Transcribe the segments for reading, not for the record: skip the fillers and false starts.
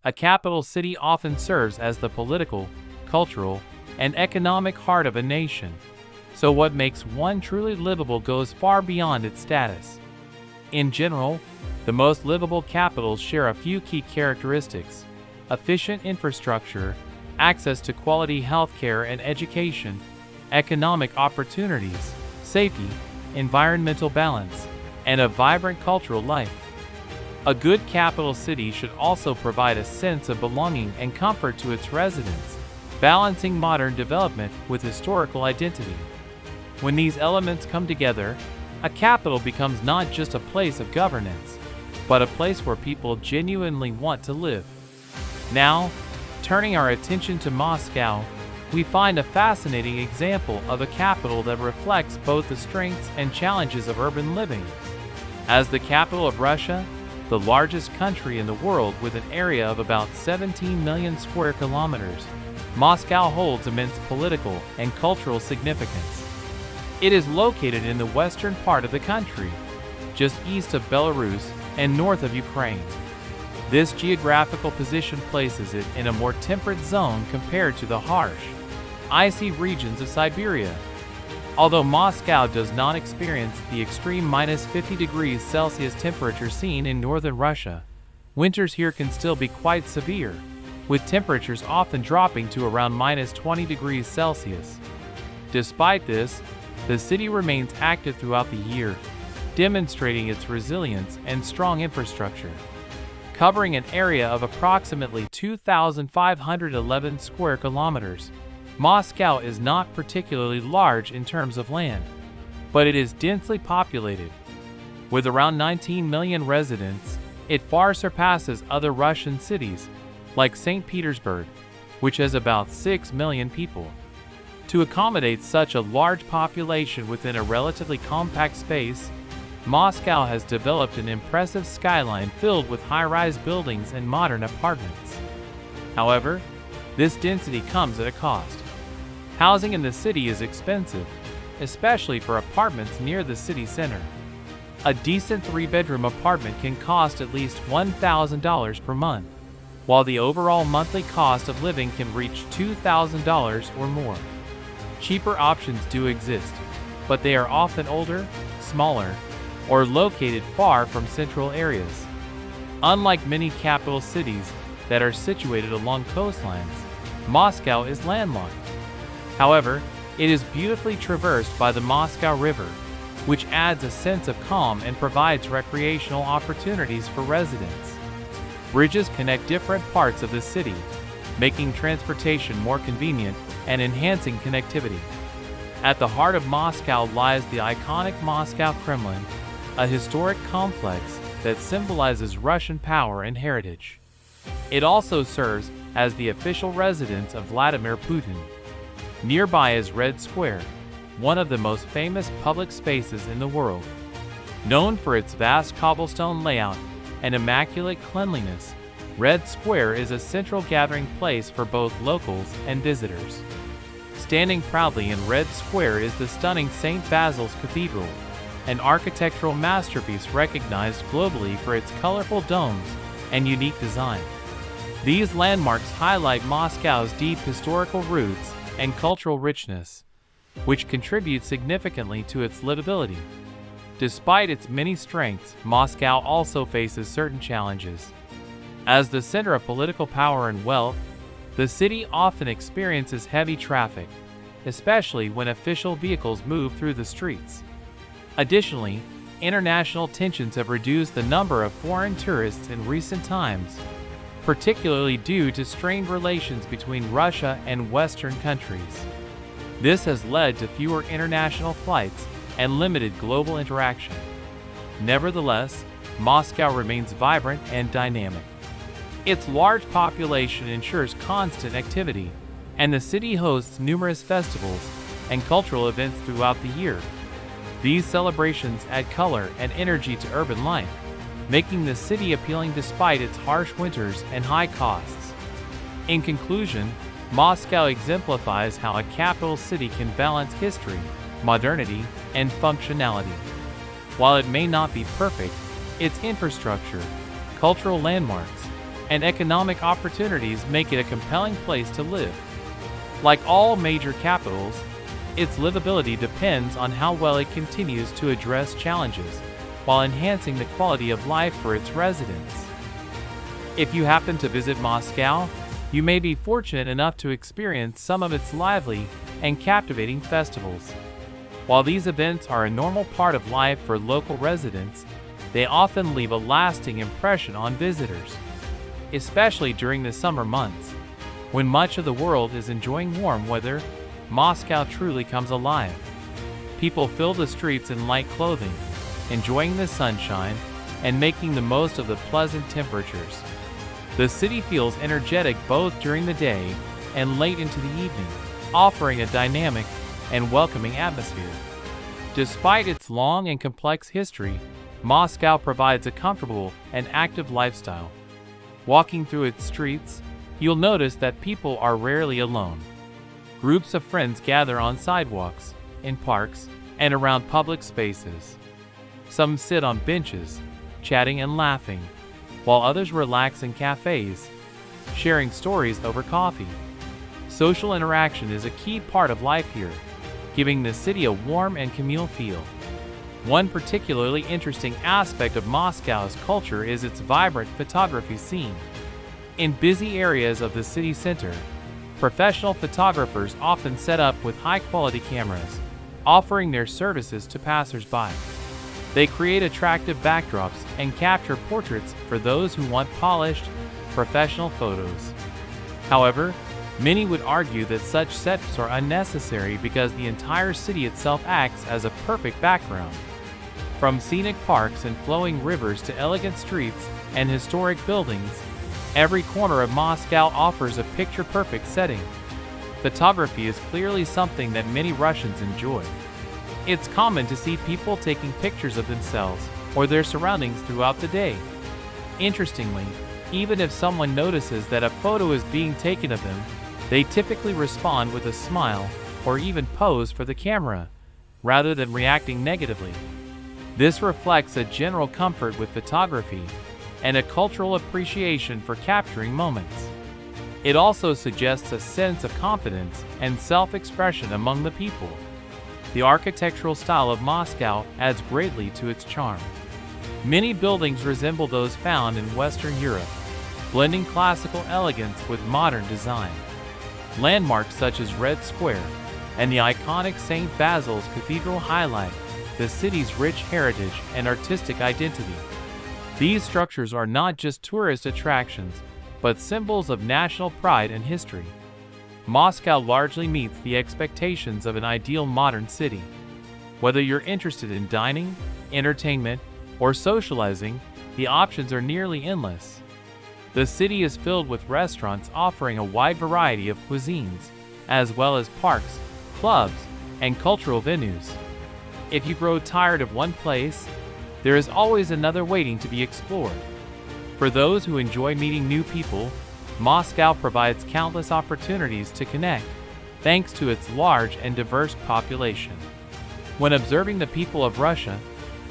A capital city often serves as the political, cultural, and economic heart of a nation. So what makes one truly livable goes far beyond its status. In general, the most livable capitals share a few key characteristics: efficient infrastructure, access to quality healthcare and education, economic opportunities, safety, environmental balance, and a vibrant cultural life. A good capital city should also provide a sense of belonging and comfort to its residents, balancing modern development with historical identity. When these elements come together, a capital becomes not just a place of governance, but a place where people genuinely want to live. Now, turning our attention to Moscow, we find a fascinating example of a capital that reflects both the strengths and challenges of urban living. As the capital of Russia, the largest country in the world with an area of about 17 million square kilometers, Moscow holds immense political and cultural significance. It is located in the western part of the country, just east of Belarus and north of Ukraine. This geographical position places it in a more temperate zone compared to the harsh, icy regions of Siberia. Although Moscow does not experience the extreme -50 degrees Celsius temperature seen in northern Russia, winters here can still be quite severe, with temperatures often dropping to around -20 degrees Celsius. Despite this, the city remains active throughout the year, demonstrating its resilience and strong infrastructure. Covering an area of approximately 2,511 square kilometers, Moscow is not particularly large in terms of land, but it is densely populated. With around 19 million residents, it far surpasses other Russian cities, like St. Petersburg, which has about 6 million people. To accommodate such a large population within a relatively compact space, Moscow has developed an impressive skyline filled with high-rise buildings and modern apartments. However, this density comes at a cost. Housing in the city is expensive, especially for apartments near the city center. A decent 3-bedroom apartment can cost at least $1,000 per month, while the overall monthly cost of living can reach $2,000 or more. Cheaper options do exist, but they are often older, smaller, or located far from central areas. Unlike many capital cities that are situated along coastlines, Moscow is landlocked. However, it is beautifully traversed by the Moscow River, which adds a sense of calm and provides recreational opportunities for residents. Bridges connect different parts of the city, making transportation more convenient and enhancing connectivity. At the heart of Moscow lies the iconic Moscow Kremlin, a historic complex that symbolizes Russian power and heritage. It also serves as the official residence of Vladimir Putin. Nearby is Red Square, one of the most famous public spaces in the world. Known for its vast cobblestone layout and immaculate cleanliness, Red Square is a central gathering place for both locals and visitors. Standing proudly in Red Square is the stunning St. Basil's Cathedral, an architectural masterpiece recognized globally for its colorful domes and unique design. These landmarks highlight Moscow's deep historical roots and cultural richness, which contribute significantly to its livability. Despite its many strengths, Moscow also faces certain challenges. As the center of political power and wealth, the city often experiences heavy traffic, especially when official vehicles move through the streets. Additionally, international tensions have reduced the number of foreign tourists in recent times, particularly due to strained relations between Russia and Western countries. This has led to fewer international flights and limited global interaction. Nevertheless, Moscow remains vibrant and dynamic. Its large population ensures constant activity, and the city hosts numerous festivals and cultural events throughout the year. These celebrations add color and energy to urban life, making the city appealing despite its harsh winters and high costs. In conclusion, Moscow exemplifies how a capital city can balance history, modernity, and functionality. While it may not be perfect, its infrastructure, cultural landmarks, and economic opportunities make it a compelling place to live. Like all major capitals, its livability depends on how well it continues to address challenges while enhancing the quality of life for its residents. If you happen to visit Moscow, you may be fortunate enough to experience some of its lively and captivating festivals. While these events are a normal part of life for local residents, they often leave a lasting impression on visitors, especially during the summer months. When much of the world is enjoying warm weather, Moscow truly comes alive. People fill the streets in light clothing, enjoying the sunshine and making the most of the pleasant temperatures. The city feels energetic both during the day and late into the evening, offering a dynamic and welcoming atmosphere. Despite its long and complex history, Moscow provides a comfortable and active lifestyle. Walking through its streets, you'll notice that people are rarely alone. Groups of friends gather on sidewalks, in parks, and around public spaces. Some sit on benches, chatting and laughing, while others relax in cafes, sharing stories over coffee. Social interaction is a key part of life here, giving the city a warm and communal feel. One particularly interesting aspect of Moscow's culture is its vibrant photography scene. In busy areas of the city center, professional photographers often set up with high-quality cameras, offering their services to passers-by. They create attractive backdrops and capture portraits for those who want polished, professional photos. However, many would argue that such setups are unnecessary because the entire city itself acts as a perfect background. From scenic parks and flowing rivers to elegant streets and historic buildings, every corner of Moscow offers a picture-perfect setting. Photography is clearly something that many Russians enjoy. It's common to see people taking pictures of themselves or their surroundings throughout the day. Interestingly, even if someone notices that a photo is being taken of them, they typically respond with a smile or even pose for the camera, rather than reacting negatively. This reflects a general comfort with photography and a cultural appreciation for capturing moments. It also suggests a sense of confidence and self-expression among the people. The architectural style of Moscow adds greatly to its charm. Many buildings resemble those found in Western Europe, blending classical elegance with modern design. Landmarks such as Red Square and the iconic St. Basil's Cathedral highlight the city's rich heritage and artistic identity. These structures are not just tourist attractions, but symbols of national pride and history. Moscow largely meets the expectations of an ideal modern city. Whether you're interested in dining, entertainment, or socializing, the options are nearly endless. The city is filled with restaurants offering a wide variety of cuisines, as well as parks, clubs, and cultural venues. If you grow tired of one place, there is always another waiting to be explored. For those who enjoy meeting new people, Moscow provides countless opportunities to connect, thanks to its large and diverse population. When observing the people of Russia,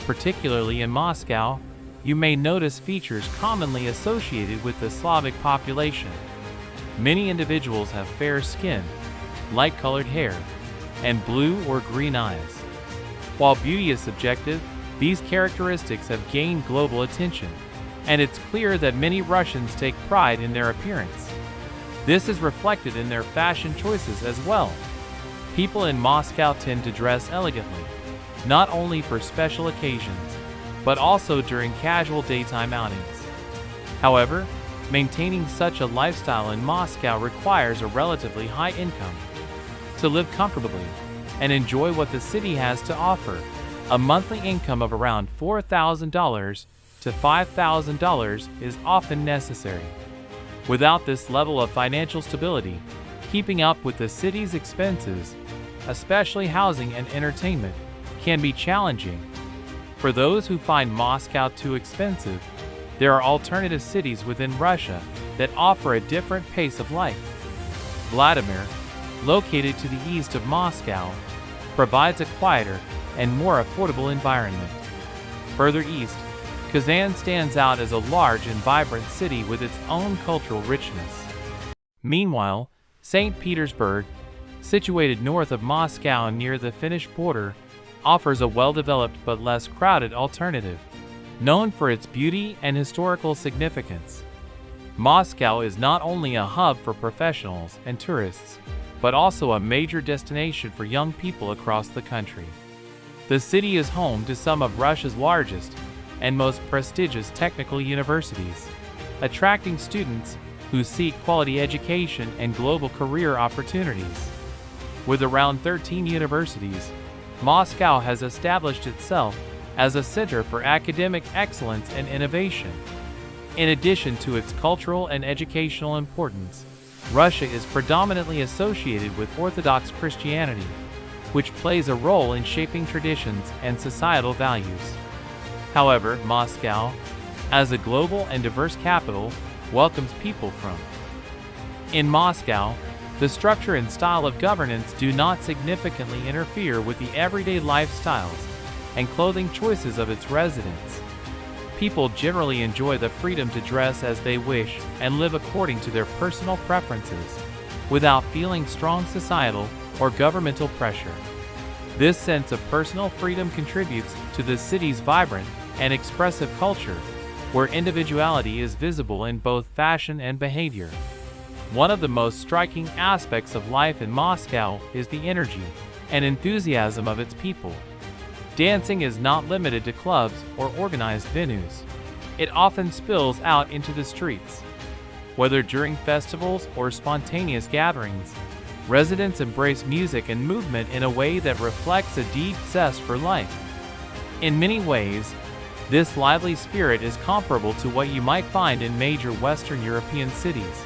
particularly in Moscow, you may notice features commonly associated with the Slavic population. Many individuals have fair skin, light-colored hair, and blue or green eyes. While beauty is subjective, these characteristics have gained global attention, and it's clear that many Russians take pride in their appearance. This is reflected in their fashion choices as well. People in Moscow tend to dress elegantly, not only for special occasions, but also during casual daytime outings. However, maintaining such a lifestyle in Moscow requires a relatively high income. To live comfortably and enjoy what the city has to offer, a monthly income of around $4,000 to $5,000 is often necessary. Without this level of financial stability, keeping up with the city's expenses, especially housing and entertainment, can be challenging. For those who find Moscow too expensive, there are alternative cities within Russia that offer a different pace of life. Vladimir, located to the east of Moscow, provides a quieter and more affordable environment. Further east, Kazan stands out as a large and vibrant city with its own cultural richness. Meanwhile, St. Petersburg, situated north of Moscow near the Finnish border, offers a well-developed but less crowded alternative, known for its beauty and historical significance. Moscow is not only a hub for professionals and tourists, but also a major destination for young people across the country. The city is home to some of Russia's largest and most prestigious technical universities, attracting students who seek quality education and global career opportunities. With around 13 universities, Moscow has established itself as a center for academic excellence and innovation. In addition to its cultural and educational importance, Russia is predominantly associated with Orthodox Christianity, which plays a role in shaping traditions and societal values. However, Moscow, as a global and diverse capital, welcomes people from. In Moscow, the structure and style of governance do not significantly interfere with the everyday lifestyles and clothing choices of its residents. People generally enjoy the freedom to dress as they wish and live according to their personal preferences, without feeling strong societal or governmental pressure. This sense of personal freedom contributes to the city's vibrant and expressive culture, where individuality is visible in both fashion and behavior. One of the most striking aspects of life in Moscow is the energy and enthusiasm of its people. Dancing is not limited to clubs or organized venues. It often spills out into the streets. Whether during festivals or spontaneous gatherings, residents embrace music and movement in a way that reflects a deep zest for life. In many ways, this lively spirit is comparable to what you might find in major Western European cities,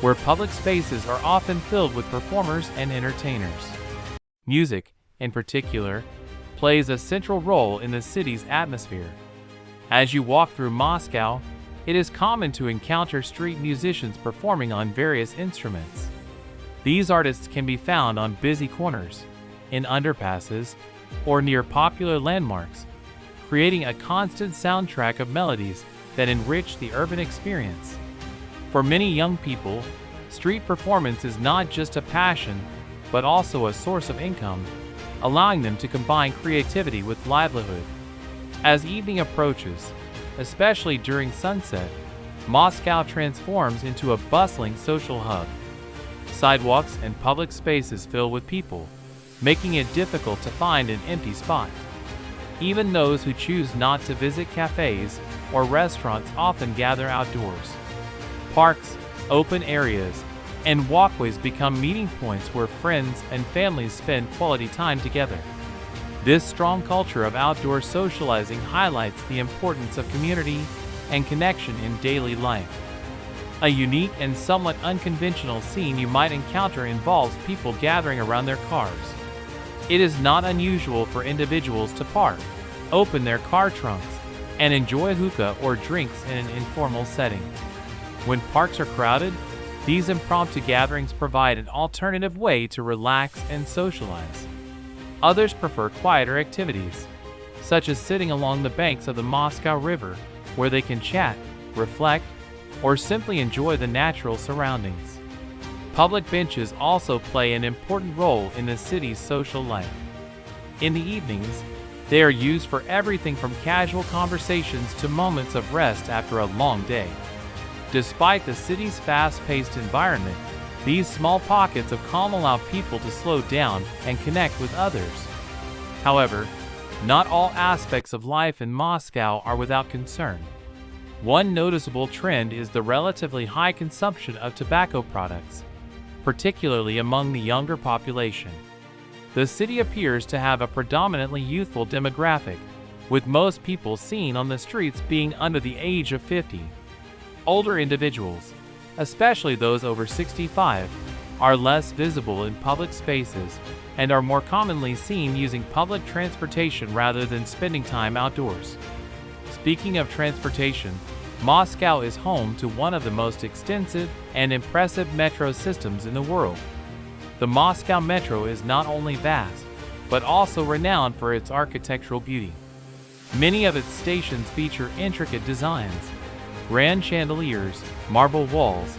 where public spaces are often filled with performers and entertainers. Music, in particular, plays a central role in the city's atmosphere. As you walk through Moscow, it is common to encounter street musicians performing on various instruments. These artists can be found on busy corners, in underpasses, or near popular landmarks, creating a constant soundtrack of melodies that enrich the urban experience. For many young people, street performance is not just a passion, but also a source of income, allowing them to combine creativity with livelihood. As evening approaches, especially during sunset, Moscow transforms into a bustling social hub. Sidewalks and public spaces fill with people, making it difficult to find an empty spot. Even those who choose not to visit cafes or restaurants often gather outdoors. Parks, open areas, and walkways become meeting points where friends and families spend quality time together. This strong culture of outdoor socializing highlights the importance of community and connection in daily life. A unique and somewhat unconventional scene you might encounter involves people gathering around their cars. It is not unusual for individuals to park, open their car trunks, and enjoy hookah or drinks in an informal setting. When parks are crowded, these impromptu gatherings provide an alternative way to relax and socialize. Others prefer quieter activities, such as sitting along the banks of the Moscow River, where they can chat, reflect, or simply enjoy the natural surroundings. Public benches also play an important role in the city's social life. In the evenings, they are used for everything from casual conversations to moments of rest after a long day. Despite the city's fast-paced environment, these small pockets of calm allow people to slow down and connect with others. However, not all aspects of life in Moscow are without concern. One noticeable trend is the relatively high consumption of tobacco products, particularly among the younger population. The city appears to have a predominantly youthful demographic, with most people seen on the streets being under the age of 50. Older individuals, especially those over 65, are less visible in public spaces and are more commonly seen using public transportation rather than spending time outdoors. Speaking of transportation, Moscow is home to one of the most extensive and impressive metro systems in the world. The Moscow Metro is not only vast, but also renowned for its architectural beauty. Many of its stations feature intricate designs, grand chandeliers, marble walls,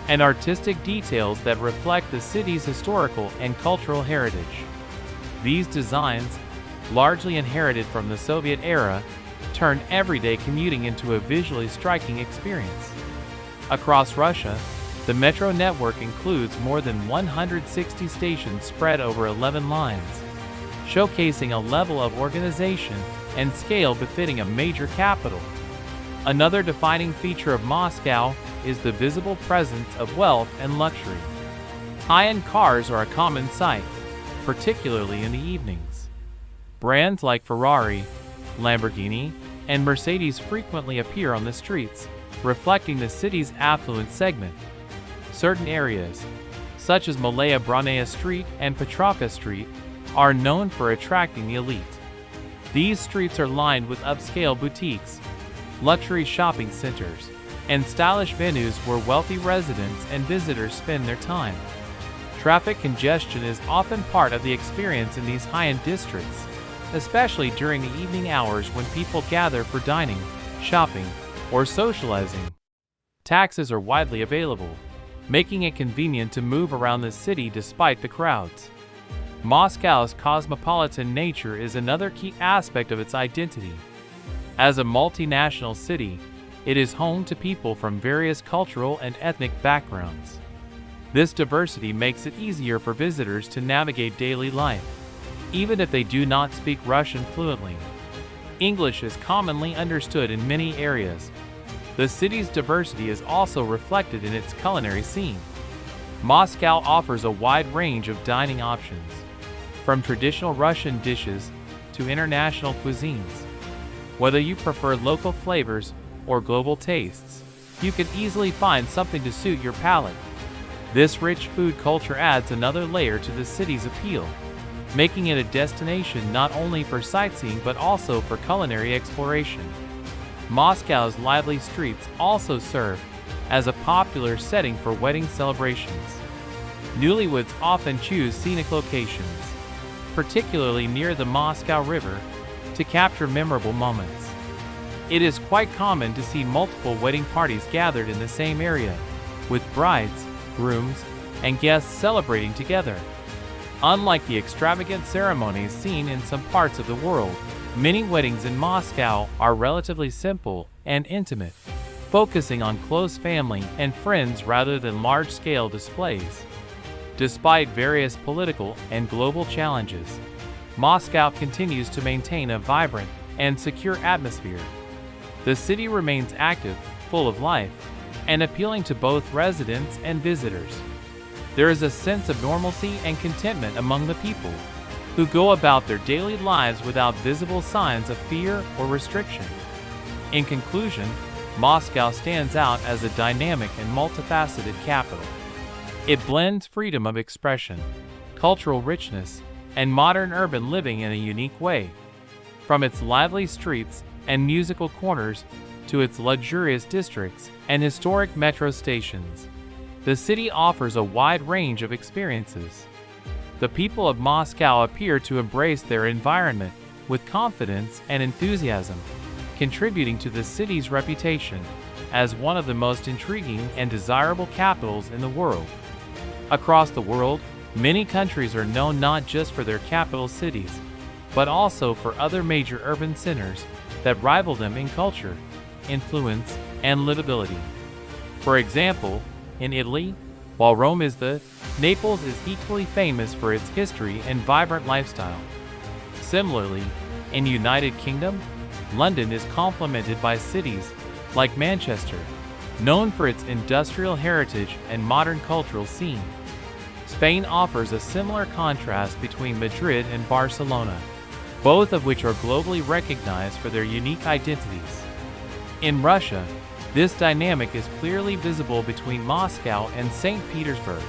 and artistic details that reflect the city's historical and cultural heritage. These designs, largely inherited from the Soviet era, turn everyday commuting into a visually striking experience. Across Russia, the metro network includes more than 160 stations spread over 11 lines, showcasing a level of organization and scale befitting a major capital. Another defining feature of Moscow is the visible presence of wealth and luxury. High-end cars are a common sight, particularly in the evenings. Brands like Ferrari, Lamborghini, and Mercedes frequently appear on the streets, reflecting the city's affluent segment. Certain areas, such as Malaya Brannaya Street and Petrovka Street, are known for attracting the elite. These streets are lined with upscale boutiques, luxury shopping centers, and stylish venues where wealthy residents and visitors spend their time. Traffic congestion is often part of the experience in these high-end districts, especially during the evening hours when people gather for dining, shopping, or socializing. Taxis are widely available, making it convenient to move around the city despite the crowds. Moscow's cosmopolitan nature is another key aspect of its identity. As a multinational city, it is home to people from various cultural and ethnic backgrounds. This diversity makes it easier for visitors to navigate daily life, even if they do not speak Russian fluently. English is commonly understood in many areas. The city's diversity is also reflected in its culinary scene. Moscow offers a wide range of dining options, from traditional Russian dishes to international cuisines. Whether you prefer local flavors or global tastes, you can easily find something to suit your palate. This rich food culture adds another layer to the city's appeal, making it a destination not only for sightseeing but also for culinary exploration. Moscow's lively streets also serve as a popular setting for wedding celebrations. Newlyweds often choose scenic locations, particularly near the Moscow River, to capture memorable moments. It is quite common to see multiple wedding parties gathered in the same area, with brides, grooms, and guests celebrating together. Unlike the extravagant ceremonies seen in some parts of the world, many weddings in Moscow are relatively simple and intimate, focusing on close family and friends rather than large-scale displays. Despite various political and global challenges, Moscow continues to maintain a vibrant and secure atmosphere. The city remains active, full of life, and appealing to both residents and visitors. There is a sense of normalcy and contentment among the people, who go about their daily lives without visible signs of fear or restriction. In conclusion, Moscow stands out as a dynamic and multifaceted capital. It blends freedom of expression, cultural richness, and modern urban living in a unique way. From its lively streets and musical corners to its luxurious districts and historic metro stations, the city offers a wide range of experiences. The people of Moscow appear to embrace their environment with confidence and enthusiasm, contributing to the city's reputation as one of the most intriguing and desirable capitals in the world. Across the world, many countries are known not just for their capital cities, but also for other major urban centers that rival them in culture, influence, and livability. For example, in Italy, while Rome is Naples is equally famous for its history and vibrant lifestyle. Similarly, in the United Kingdom, London is complemented by cities like Manchester, known for its industrial heritage and modern cultural scene. Spain offers a similar contrast between Madrid and Barcelona, both of which are globally recognized for their unique identities. In Russia, this dynamic is clearly visible between Moscow and St. Petersburg.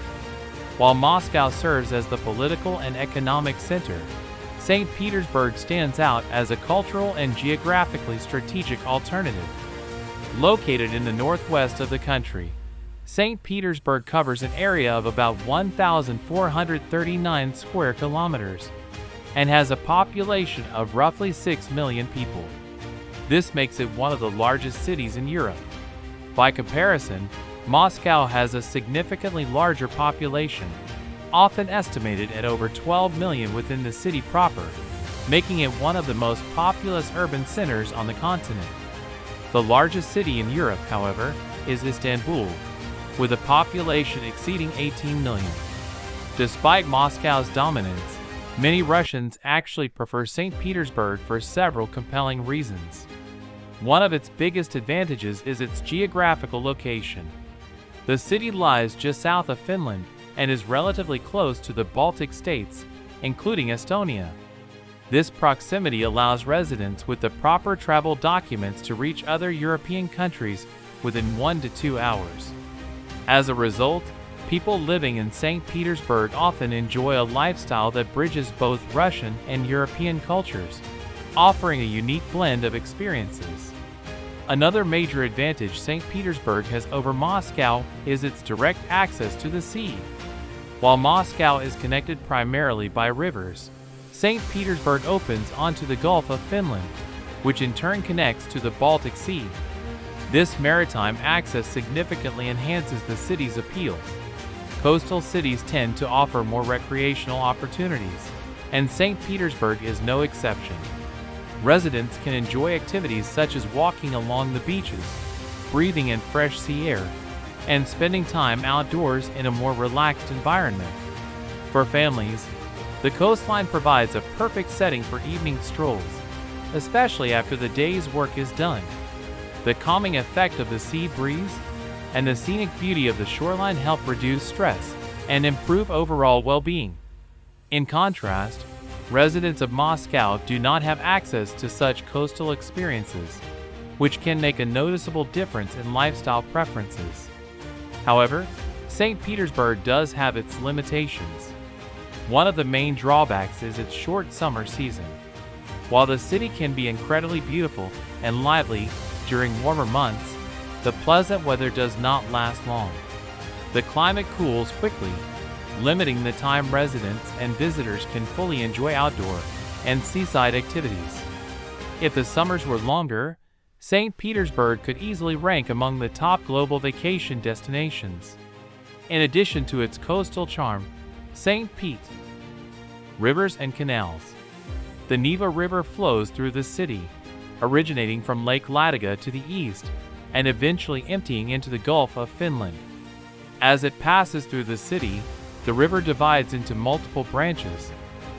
While Moscow serves as the political and economic center, St. Petersburg stands out as a cultural and geographically strategic alternative. Located in the northwest of the country, St. Petersburg covers an area of about 1,439 square kilometers and has a population of roughly 6 million people. This makes it one of the largest cities in Europe. By comparison, Moscow has a significantly larger population, often estimated at over 12 million within the city proper, making it one of the most populous urban centers on the continent. The largest city in Europe, however, is Istanbul, with a population exceeding 18 million. Despite Moscow's dominance, many Russians actually prefer St. Petersburg for several compelling reasons. One of its biggest advantages is its geographical location. The city lies just south of Finland and is relatively close to the Baltic states, including Estonia. This proximity allows residents with the proper travel documents to reach other European countries within 1 to 2 hours. As a result, people living in St. Petersburg often enjoy a lifestyle that bridges both Russian and European cultures, offering a unique blend of experiences. Another major advantage St. Petersburg has over Moscow is its direct access to the sea. While Moscow is connected primarily by rivers, St. Petersburg opens onto the Gulf of Finland, which in turn connects to the Baltic Sea. This maritime access significantly enhances the city's appeal. Coastal cities tend to offer more recreational opportunities, and St. Petersburg is no exception. Residents can enjoy activities such as walking along the beaches, breathing in fresh sea air, and spending time outdoors in a more relaxed environment. For families, the coastline provides a perfect setting for evening strolls, especially after the day's work is done. The calming effect of the sea breeze and the scenic beauty of the shoreline help reduce stress and improve overall well-being. In contrast, residents of Moscow do not have access to such coastal experiences, which can make a noticeable difference in lifestyle preferences. However, St. Petersburg does have its limitations. One of the main drawbacks is its short summer season. While the city can be incredibly beautiful and lively during warmer months, the pleasant weather does not last long. The climate cools quickly, limiting the time residents and visitors can fully enjoy outdoor and seaside activities. If the summers were longer, St. Petersburg could easily rank among the top global vacation destinations. In addition to its coastal charm, St. Pete. Rivers and canals. The Neva River flows through the city, originating from Lake Ladoga to the east and eventually emptying into the Gulf of Finland. As it passes through the city, the river divides into multiple branches,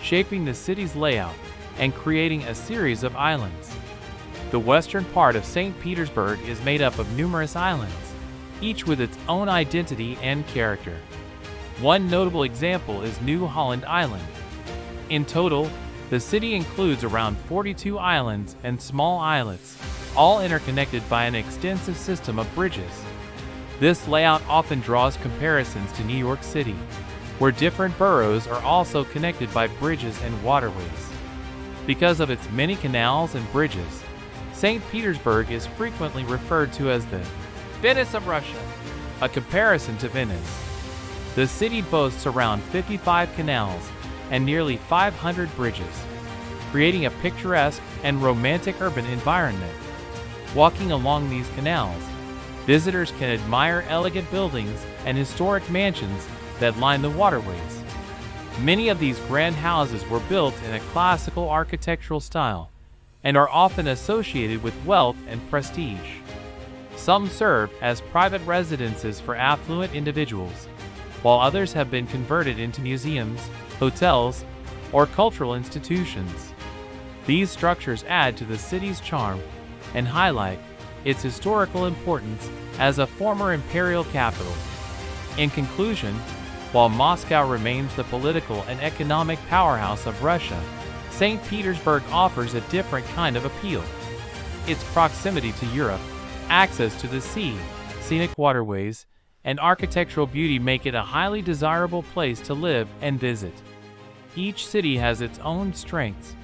shaping the city's layout and creating a series of islands. The western part of St. Petersburg is made up of numerous islands, each with its own identity and character. One notable example is New Holland Island. In total, the city includes around 42 islands and small islets, all interconnected by an extensive system of bridges. This layout often draws comparisons to New York City, where different boroughs are also connected by bridges and waterways. Because of its many canals and bridges, St. Petersburg is frequently referred to as the Venice of Russia, a comparison to Venice. The city boasts around 55 canals and nearly 500 bridges, creating a picturesque and romantic urban environment. Walking along these canals, visitors can admire elegant buildings and historic mansions that line the waterways. Many of these grand houses were built in a classical architectural style and are often associated with wealth and prestige. Some serve as private residences for affluent individuals, while others have been converted into museums, hotels, or cultural institutions. These structures add to the city's charm and highlight its historical importance as a former imperial capital. In conclusion, while Moscow remains the political and economic powerhouse of Russia, St. Petersburg offers a different kind of appeal. Its proximity to Europe, access to the sea, scenic waterways, and architectural beauty make it a highly desirable place to live and visit. Each city has its own strengths,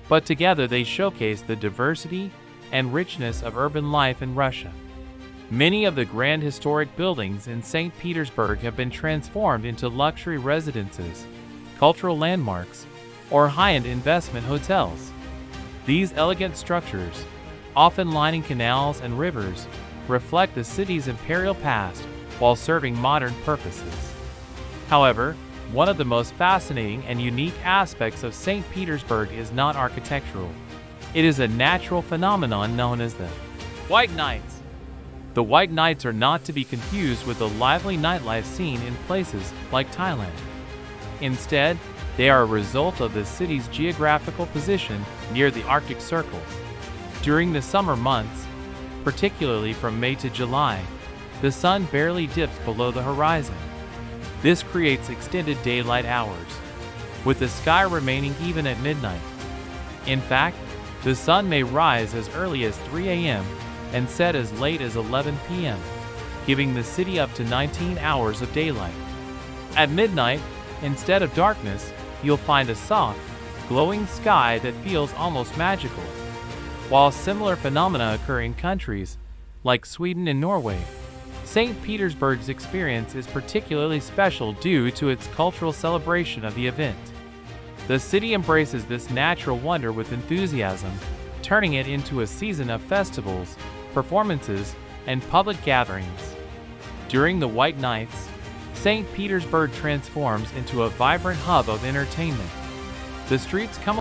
but together they showcase the diversity and richness of urban life in Russia. Many of the grand historic buildings in St. Petersburg have been transformed into luxury residences, cultural landmarks, or high-end investment hotels. These elegant structures, often lining canals and rivers, reflect the city's imperial past while serving modern purposes. However, one of the most fascinating and unique aspects of St. Petersburg is not architectural. It is a natural phenomenon known as the White Nights. The White Nights are not to be confused with the lively nightlife seen in places like Thailand. Instead, they are a result of the city's geographical position near the Arctic Circle. During the summer months, particularly from May to July, the sun barely dips below the horizon. This creates extended daylight hours, with the sky remaining even at midnight. In fact, the sun may rise as early as 3 a.m. and set as late as 11 p.m., giving the city up to 19 hours of daylight. At midnight, instead of darkness, you'll find a soft, glowing sky that feels almost magical. While similar phenomena occur in countries like Sweden and Norway, St. Petersburg's experience is particularly special due to its cultural celebration of the event. The city embraces this natural wonder with enthusiasm, turning it into a season of festivals, performances, and public gatherings. During the White Nights, St. Petersburg transforms into a vibrant hub of entertainment. The streets come